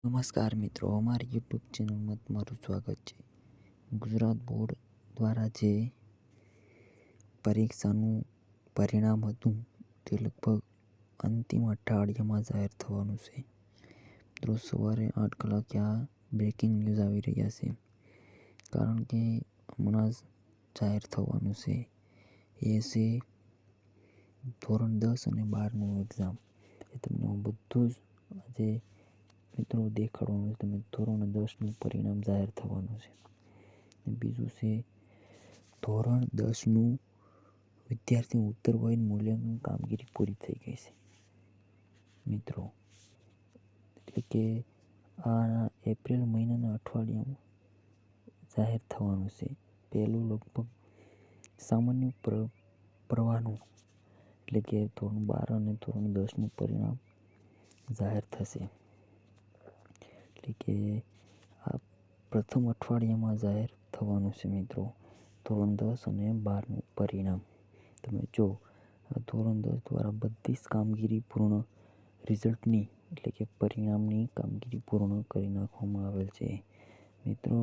નમસ્કાર મિત્રો, અમારી યુટ્યુબ ચેનલમાં તમારું સ્વાગત છે. ગુજરાત બોર્ડ દ્વારા જે પરીક્ષાનું પરિણામ હતું તે લગભગ અંતિમ અઠવાડિયામાં જાહેર થવાનું છે. મિત્રો, સવારે 8 કલાકે આ બ્રેકિંગ ન્યૂઝ આવી રહ્યા છે, કારણ કે હમણાં જ જાહેર થવાનું છે. એ છે ધોરણ 10 અને 12નું એક્ઝામ. એ તમને હું બધું જ આજે મિત્રો દેખાડવાનું છે. તમે ધોરણ 10નું પરિણામ જાહેર થવાનું છે. બીજું છે ધોરણ 10નું વિદ્યાર્થી ઉત્તર વયન મૂલ્યાંકન કામગીરી પૂરી થઈ ગઈ છે મિત્રો. એટલે કે આ એપ્રિલ મહિનાના અઠવાડિયામાં જાહેર થવાનું છે. પહેલું લગભગ સામાન્ય પ્રવાહનું એટલે કે ધોરણ 12 અને ધોરણ 10નું પરિણામ જાહેર થશે. એટલે કે આ પ્રથમ અઠવાડિયામાં જાહેર થવાનું છે મિત્રો, ધોરણ 10 અને 12નું પરિણામ. તમે જો ધોરણ 10 દ્વારા બધી જ કામગીરી પૂર્ણ રિઝલ્ટની એટલે કે પરિણામની કામગીરી પૂર્ણ કરી નાખવામાં આવેલ છે મિત્રો.